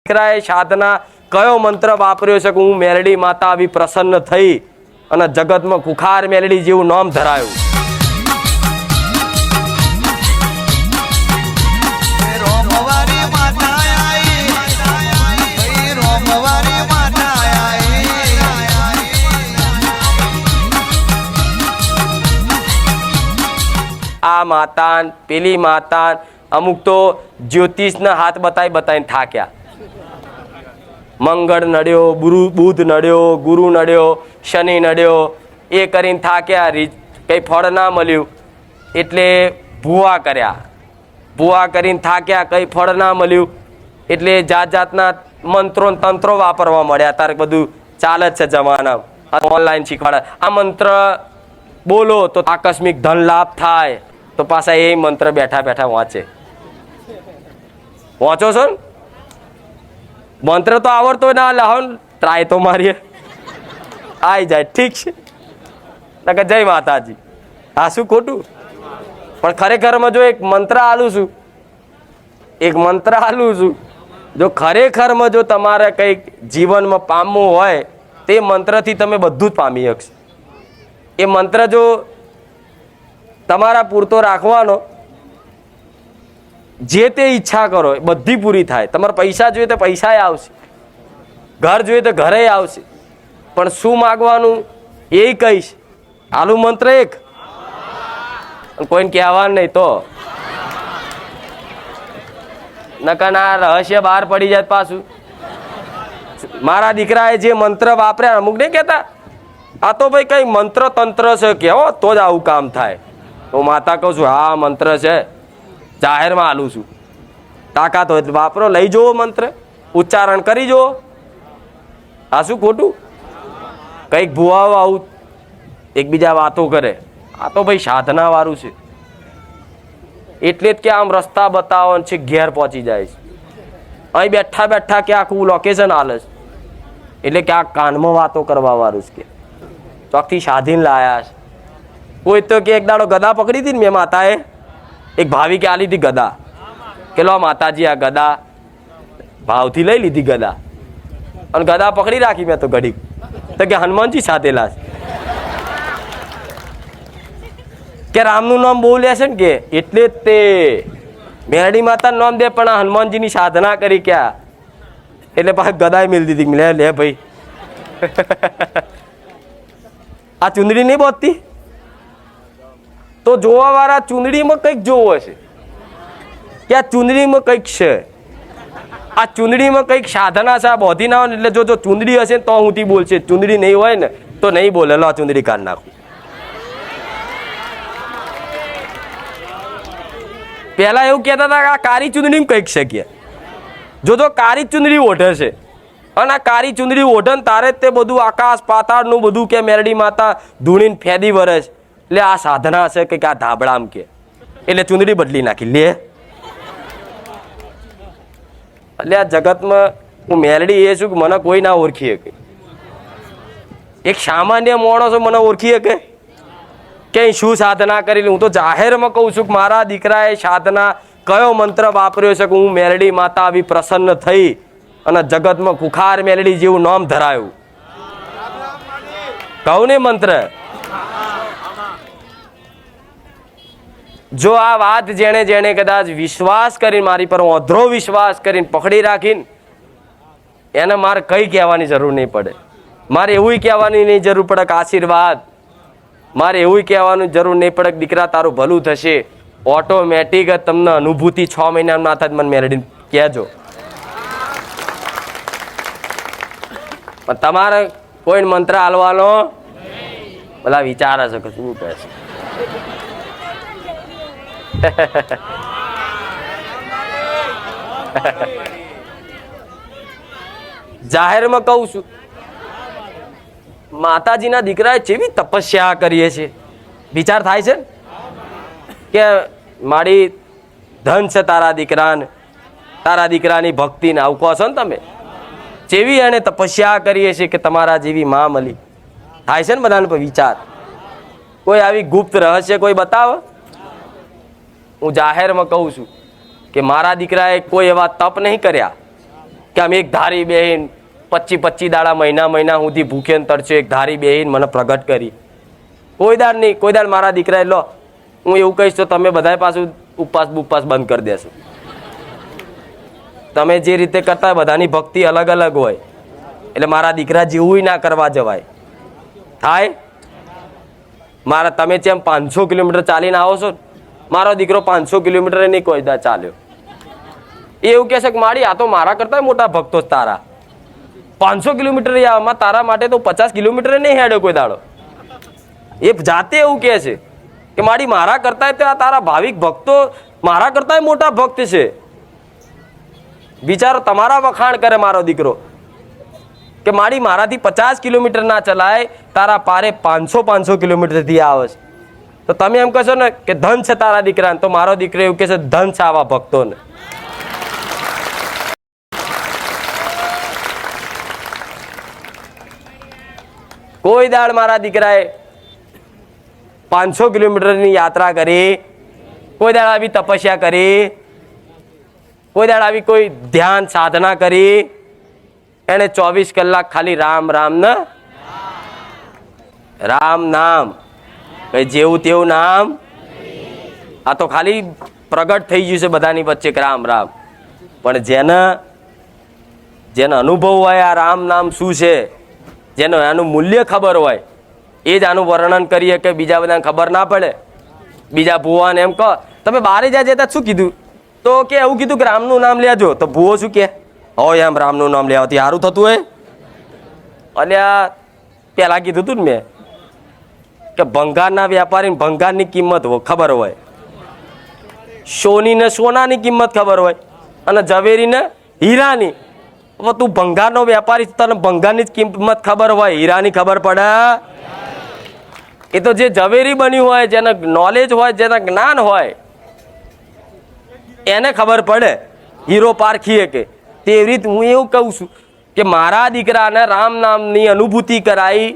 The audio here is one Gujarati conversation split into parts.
દીકરાએ સાધના કયો મંત્ર વાપર્યો છે કે હું મેલડી માતા આવી પ્રસન્ન થઈ અને જગતમાં કુખાર મેલડી જેવું નામ ધરાયું? આ માતા પેલી માતા અમુક તો જ્યોતિષના હાથ બતાવીને થાક્યા. મંગળ નડ્યો, બુધ નડ્યો, ગુરુ નડ્યો, શનિ નડ્યો, એ કરીને થાક્યા. કંઈ ફળ ના મળ્યું એટલે ભૂવા કર્યા. ભૂવા કરીને થાક્યા, કંઈ ફળ ના મળ્યું એટલે જાત જાતના મંત્રો તંત્રો વાપરવા મળ્યા. તારે બધું ચાલે જ છે જમાના, ઓનલાઈન શીખવાડે. આ મંત્ર બોલો તો આકસ્મિક ધન લાભ થાય, તો પાછા એ મંત્ર બેઠા બેઠા વાંચો છો ને? મંત્ર તો આવડતો ના, લાવો ટ્રાય તો મારીએ, આવી જાય. ઠીક છે, જય માતાજી. હા, શું ખોટું? પણ ખરેખરમાં જો એક મંત્ર આલું છું, જો ખરેખરમાં જો તમારે કંઈક જીવનમાં પામવું હોય તે મંત્રથી તમે બધું જ પામી શકશો. એ મંત્ર જો તમારા પૂરતો રાખવાનો, જે તે ઈચ્છા કરો એ બધી પૂરી થાય. તમારે પૈસા જોઈએ તો પૈસા આવશે, ઘર જોઈએ તો ઘરે આવશે, પણ શું માગવાનું એ કહીશ. આલુ મંત્ર એક, કોઈને કહેવાનું નહીં તો નકના રહસ્ય બહાર પડી જાય પાછું. મારા દીકરાએ જે મંત્ર વાપર્યા, અમુક નહીં કહેતા આ તો ભાઈ કઈ મંત્ર તંત્ર છે કેવો તો જ આવું કામ થાય. હું માતા કહું છું, હા મંત્ર છે, જાહેરમાં આલું છું. તાકાત હોય વાપરો, લઈ જુઓ મંત્ર, ઉચ્ચારણ કરી જુઓ. આ શું ખોટું? કંઈક ભૂવાઓ આવું એકબીજા વાતો કરે, આ તો ભાઈ સાધના વાળું છે. એટલે જ કે આમ રસ્તા બતાવો છે, ઘેર પહોંચી જાય છે. અહીં બેઠા બેઠા કે આખું લોકેશન હાલે છે, એટલે કે આ કાનમાં વાતો કરવા વાળું છે. કે ચોકથી સાધીને લાયા છે. કોઈ તો કે એક દાડો ગદા પકડી હતી ને મેં, માતાએ એક ભાવી કે આલી હતી ગદા, કે લો માતાજી આ ગદા, ભાવથી લઈ લીધી ગદા, અને ગદા પકડી રાખી મેં તો ઘડી. તો કે હનુમાનજી સાથેલા છે, કે રામનું નામ બહુ લે છે ને, કે એટલે જ તે મેરડી માતાનું નામ દે, પણ આ હનુમાનજીની સાધના કરી ક્યાં, એટલે પાછી ગદાય મિલ દીધી. લે ભાઈ આ ચુંદડી નહીં બોતતી તો જોવા વાળા ચુંદડીમાં કંઈક જોવો હશે કે આ ચુંદડીમાં કંઈક છે, આ ચુંદડીમાં કંઈક સાધના છે. આ બોધી ના હોય એટલે જો ચુંદડી હશે તો હું બોલશે, ચુંદડી નહીં હોય ને તો નહીં બોલે. લો ચુંદડી કાઢ નાખું. પહેલા એવું કહેતા હતા કે આ કાળી ચુંદડીમાં કંઈક છે. કે જો કાળી ચુંદડી ઓઢે છે, અને આ કાળી ચુંદડી ઓઢે ને તારે તે બધું આકાશ પાતાળનું બધું કે મેરડી માતા ધૂણીને ફેદી વરે છે, એટલે આ સાધના છે કે આ ધાબળામ કે, એટલે ચુંદડી બદલી નાખી. લે એટલે આ જગતમાં હું મેલડી એ છું કે મને કોઈ ના ઓળખી શકે. એક સામાન્ય માણસ મને ઓળખી શકે કે શું સાધના કરેલી? હું તો જાહેરમાં કહું છું કે મારા દીકરાએ સાધના કયો મંત્ર વાપર્યો છે કે હું મેલડી માતા આવી પ્રસન્ન થઈ અને જગતમાં કુખાર મેલડી જેવું નામ ધરાયું. કહું ને મંત્ર. જો આ વાત જેણે જેણે કદાચ વિશ્વાસ કરીને, મારી પર ઓધરો વિશ્વાસ કરીને પકડી રાખીને, એને મારે કંઈ કહેવાની જરૂર નહીં પડે. મારે એવું કહેવાની નહીં જરૂર પડે કે આશીર્વાદ, મારે એવું કહેવાનું જરૂર નહીં પડે કે દીકરા તારું ભલું થશે. ઓટોમેટિક તમને અનુભૂતિ 6 મહિનામાં ના થાય, મને મેળવીને કહેજો. પણ તમારે કોઈ મંત્ર હાલવાનો બધા વિચારે છે કે શું કહે છે. જાહેરમાં કહું છું, માતાજીના દીકરાએ જેવી તપસ્યા કરીએ છીએ. વિચાર થાય છે કે મારી ધન છે તારા દીકરાને, તારા દીકરાની ભક્તિને આવું કહો છો ને તમે. જેવી એને તપસ્યા કરીએ છીએ કે તમારા જેવી માં મળી. થાય છે ને બધાને વિચાર. કોઈ આવી ગુપ્ત રહસ્ય કોઈ બતાવે? હું જાહેરમાં કહું છું કે મારા દીકરાએ કોઈ એવા તપ નહીં કર્યા, કે અમે એક ધારી બેહીન 25 દાડા મહિના સુધી ભૂખે તરસ્યો એક ધારી બેહીન મને પ્રગટ કરી. કોઈ દાડ નહીં, કોઈ દાડ મારા દીકરાએ લો હું એવું કહીશ તો તમે બધાએ પાછું ઉપવાસ બંધ કરી દેશો. તમે જે રીતે કરતા હોય બધાની ભક્તિ અલગ અલગ હોય, એટલે મારા દીકરા જેવું ના કરવા જવાય. થાય મારા તમે જેમ 500 કિલોમીટર ચાલીને આવો છો, મારો દીકરો 500 કિલોમીટર નહીં કોઈ દા ચાલ્યો. એ એવું કહે છે કે મારી આ તો મારા કરતા મોટા ભક્તો તારા 500 કિલોમીટર આમાં તારા માટે તો 50 કિલોમીટર નહીં હેડ્યો કોઈ દાડો. એ જાતે એવું કહે છે કે મારી મારા કરતા તારા ભાવિક ભક્તો મારા કરતા મોટા ભક્ત છે. બિચારો તમારા વખાણ કરે મારો દીકરો કે મારી મારાથી 50 કિલોમીટર ના ચલાય, તારા પારે 500 કિલોમીટરથી આવે છે. તો તમે એમ કહેશો ને કે ધન છે તારા દીકરાને, તો મારો દીકરો એવું કહે છે ધન છે આવા ભક્તોને. કોઈ દાડ મારા દીકરાએ 500 કિલોમીટરની યાત્રા કરી, કોઈ દાડ આવી તપસ્યા કરી, કોઈ દાડ આવી કોઈ ધ્યાન સાધના કરી, એને 24 કલાક ખાલી રામ રામ ને રામ નામ, કઈ જેવું તેવું નામ. આ તો ખાલી પ્રગટ થઈ ગયું છે બધાની વચ્ચે રામ રામ. પણ જેને અનુભવ હોય આ રામ નામ શું છે, જેનો આનું મૂલ્ય ખબર હોય, એ જ આનું વર્ણન કરીએ કે બીજા બધાને ખબર ના પડે. બીજા ભુવાને એમ કહો તમે બહાર જ્યાં જતા શું કીધું, તો કે એવું કીધું કે રામનું નામ લેજો. તો ભુવો શું કે હોય એમ રામનું નામ લેવાથી સારું થતું હોય. અને આ પહેલાં કીધું હતું ને મેં કે ભંગારના વેપારીને ભંગારની કિંમત ખબર હોય, સોનીને સોનાની કિંમત ખબર હોય, અને ઝવેરીને હીરાની. હવે તું ભંગારનો વેપારી, તને ભંગારની જ કિંમત ખબર હોય, હીરાની ખબર પડે? એ તો જે ઝવેરી બન્યું હોય, જેને નોલેજ હોય, જેને જ્ઞાન હોય, એને ખબર પડે હીરો પારખીએ કે. તેવી રીતે હું એવું કહું છું કે મારા દીકરાને રામ નામની અનુભૂતિ કરાવી,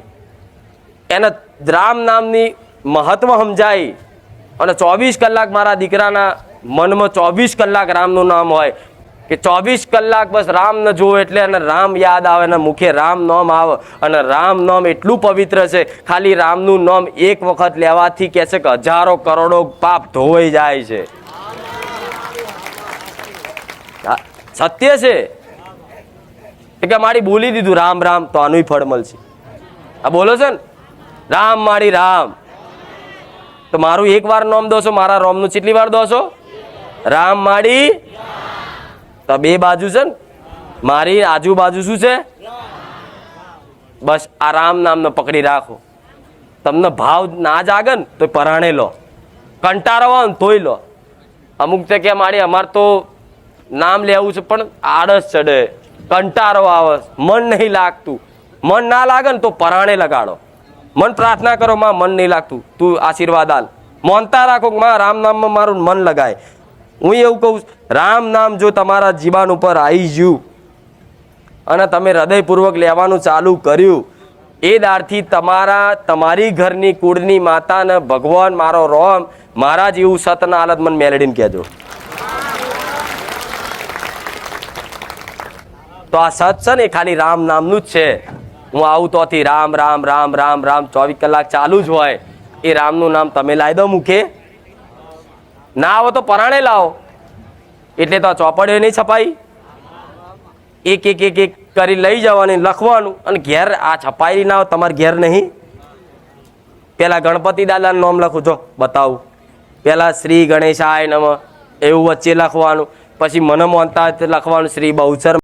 એને રામ નામની મહત્વ સમજાય, અને 24 કલાક મારા દીકરાના મનમાં 24 કલાક રામનું નામ હોય કે 24 કલાક બસ રામ ન જોવો એટલે એને રામ યાદ આવે, અને મુખે રામ નામ આવે. અને રામ નામ એટલું પવિત્ર છે, ખાલી રામનું નામ એક વખત લેવાથી કહે છે કે હજારો કરોડો પાપ ધોવાઈ જાય છે. સત્ય છે કે મારી બોલી દીધું રામ રામ તો આનું ફળ મળશે. આ બોલો છે ને રામ મારી રામ, તો મારું એક વાર નામ દોશો, મારા રોમનું કેટલી વાર દોશો? રામ માડી. તો બે બાજુ છે ને, મારી આજુબાજુ શું છે? બસ આ રામ નામને પકડી રાખો. તમને ભાવ ના જાગે ને તો પરાણે લો, કંટાળો આવે ને તોય લો. અમુક તે કે મારી અમારે તો નામ લેવું છે પણ આળસ ચડે, કંટાળો આવે, મન નહીં લાગતું. મન ના લાગે ને તો પરાણે લગાડો, મન પ્રાર્થના કરો માં મન નહીં લાગતું તું આશીર્વાદ આલ, માનતા રાખો માં રામ નામમાં મારું મન લગાય. હું એવું કહું રામ નામ જો તમારા જીવન ઉપર આવી ગયું અને તમે હૃદયપૂર્વક લેવાનું ચાલુ કર્યું, એ દારથી તમારી ઘરની કુળની માતાને ભગવાન મારો રોમ મારા જેવું સતના હાલત મને મેલડીને કહેજો. તો આ સત છે ને ખાલી રામ નામનું જ છે. હું આવું તોથી રામ રામ રામ રામ રામ 24 કલાક ચાલુ જ હોય. એ રામનું નામ તમે લાવી દો મુખે, ના આવો તો પરાણે લાવો. એટલે તો ચોપડીઓ નહીં છપાઈ, એક એક એક એક કરી લઈ જવાની, લખવાનું, અને ઘેર આ છપાયેલી ના હોય તમારે ઘેર નહીં. પેલા ગણપતિ દાદાનું નામ લખું છો બતાવું, પેલા શ્રી ગણેશાય નમઃ એવું વચ્ચે લખવાનું, પછી મને માનતા લખવાનું શ્રી બહુચર